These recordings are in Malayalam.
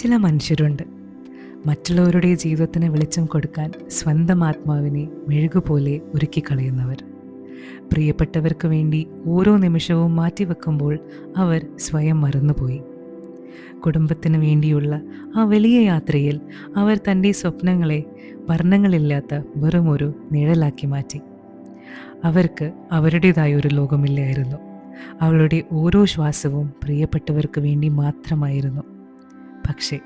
ചില മനുഷ്യരുണ്ട് മറ്റുള്ളവരുടെ ജീവിതത്തിന് വെളിച്ചം കൊടുക്കാൻ സ്വന്തം ആത്മാവിനെ മെഴുകുപോലെ ഒരുക്കിക്കളയുന്നവർ. പ്രിയപ്പെട്ടവർക്ക് വേണ്ടി ഓരോ നിമിഷവും മാറ്റിവെക്കുമ്പോൾ അവർ സ്വയം മറന്നുപോയി. കുടുംബത്തിന് വേണ്ടിയുള്ള ആ വലിയ യാത്രയിൽ അവർ തൻ്റെ സ്വപ്നങ്ങളെ വർണ്ണങ്ങളില്ലാത്ത വെറുമൊരു നിഴലാക്കി മാറ്റി. അവർക്ക് അവരുടേതായ ഒരു ലോകമില്ലായിരുന്നു. അവളുടെ ഓരോ ശ്വാസവും പ്രിയപ്പെട്ടവർക്ക് വേണ്ടി മാത്രമായിരുന്നു. പക്ഷേ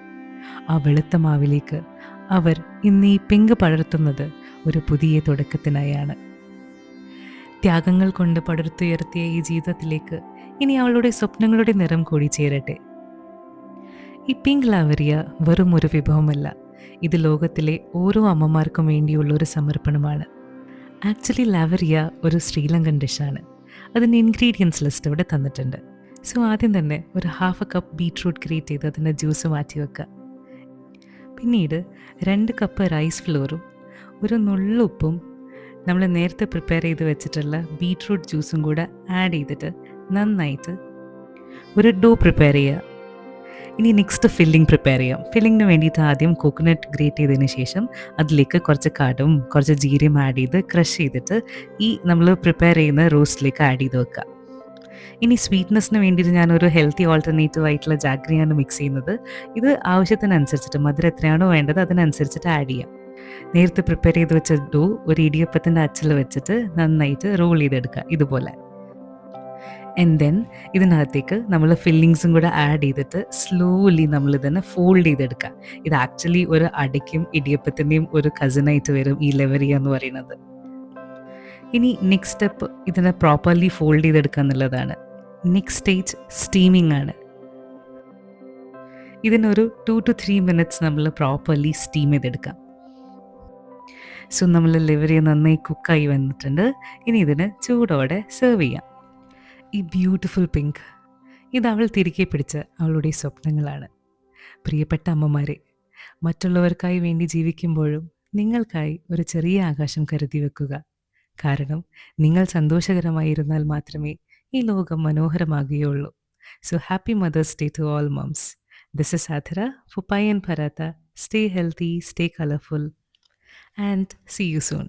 ആ വെളുത്ത മാവിലേക്ക് അവർ ഇന്ന് ഈ പിങ്ക് പടർത്തുന്നത് ഒരു പുതിയ തുടക്കത്തിനായാണ്. ത്യാഗങ്ങൾ കൊണ്ട് പടർത്തുയർത്തിയ ഈ ജീവിതത്തിലേക്ക് ഇനി അവളുടെ സ്വപ്നങ്ങളുടെ നിറം കൂടി ചേരട്ടെ. ഈ പിങ്ക് ലാവരിയ വെറും ഒരു വിഭവമല്ല, ഇത് ലോകത്തിലെ ഓരോ അമ്മമാർക്കും വേണ്ടിയുള്ള ഒരു സമർപ്പണമാണ്. ആക്ച്വലി ലാവരിയ ഒരു ശ്രീലങ്കൻ ഡിഷാണ്. അതിൻ്റെ ഇൻഗ്രീഡിയൻസ് ലിസ്റ്റ് ഇവിടെ തന്നിട്ടുണ്ട്. സോ ആദ്യം തന്നെ ഒരു 1/2 കപ്പ് ബീട്രൂട്ട് ഗ്രേറ്റ് ചെയ്ത് അതിൻ്റെ ജ്യൂസ് മാറ്റി വെക്കുക. പിന്നീട് 2 കപ്പ് റൈസ് ഫ്ലോറും ഒരു നുള്ളുപ്പും നമ്മൾ നേരത്തെ പ്രിപ്പയർ ചെയ്ത് വെച്ചിട്ടുള്ള ബീട്രൂട്ട് ജ്യൂസും കൂടെ ആഡ് ചെയ്തിട്ട് നന്നായിട്ട് ഒരു ഡോ പ്രിപ്പയർ ചെയ്യുക. ഇനി നെക്സ്റ്റ് ഫില്ലിംഗ് പ്രിപ്പയർ ചെയ്യാം. ഫില്ലിങ്ങിന് വേണ്ടിയിട്ട് ആദ്യം കോക്കനട്ട് ഗ്രേറ്റ് ചെയ്തതിന് ശേഷം അതിലേക്ക് കുറച്ച് കടും കുറച്ച് ജീരയും ആഡ് ചെയ്ത് ക്രഷ് ചെയ്തിട്ട് ഈ നമ്മൾ പ്രിപ്പയർ ചെയ്യുന്ന റോസ്റ്റിലേക്ക് ആഡ് ചെയ്ത് വെക്കുക. ഇനി സ്വീറ്റ്നെസ്സിന് വേണ്ടിയിട്ട് ഞാനൊരു ഹെൽത്തി ഓൾട്ടർനേറ്റീവ് ആയിട്ടുള്ള ജാഗ്രിയാണ് മിക്സ് ചെയ്യുന്നത്. ഇത് ആവശ്യത്തിനനുസരിച്ചിട്ട് മധുരം എത്രയാണോ വേണ്ടത് അതിനനുസരിച്ചിട്ട് ആഡ് ചെയ്യാം. നേരത്തെ പ്രിപ്പയർ ചെയ്ത് വെച്ച ഡോ ഒരു ഇടിയപ്പത്തിൻ്റെ അച്ചിൽ വെച്ചിട്ട് നന്നായിട്ട് റോൾ ചെയ്തെടുക്കുക ഇതുപോലെ. ആൻഡ് ദെൻ ഇതിനകത്തേക്ക് നമ്മൾ ഫില്ലിങ്സും കൂടെ ആഡ് ചെയ്തിട്ട് സ്ലോലി നമ്മളിതിനെ ഫോൾഡ് ചെയ്തെടുക്കുക. ഇത് ആക്ച്വലി ഒരു അടയ്ക്കും ഇടിയപ്പത്തിൻ്റെയും ഒരു കസിനായിട്ട് വരും ഈ ലെവരിയ എന്ന് പറയുന്നത്. ഇനി നെക്സ്റ്റ് സ്റ്റെപ്പ് ഇതിനെ പ്രോപ്പർലി ഫോൾഡ് ചെയ്തെടുക്കുക എന്നുള്ളതാണ്. നെക്സ്റ്റ് സ്റ്റേജ് സ്റ്റീമിംഗ് ആണ്. ഇതിനൊരു 2 to 3 minutes നമ്മൾ പ്രോപ്പർലി സ്റ്റീം ചെയ്തെടുക്കാം. സോ നമ്മൾ ലിവറി നന്നായി കുക്കായി വന്നിട്ടുണ്ട്. ഇനി ഇതിന് ചൂടോടെ സെർവ് ചെയ്യാം. ഈ ബ്യൂട്ടിഫുൾ പിങ്ക്, ഇത് അവൾ തിരികെ പിടിച്ച അവളുടെ സ്വപ്നങ്ങളാണ്. പ്രിയപ്പെട്ട അമ്മമാരെ, മറ്റുള്ളവർക്കായി വേണ്ടി ജീവിക്കുമ്പോഴും നിങ്ങൾക്കായി ഒരു ചെറിയ ആകാശം കരുതി വെക്കുക. കാരണം നിങ്ങൾ സന്തോഷകരമായിരുന്നാൽ മാത്രമേ ഈ ലോകം മനോഹരമാകുകയുള്ളൂ. So happy mother's day to all moms. This is Adhira for Pai and Paratha. Stay healthy, stay colorful, and see you soon.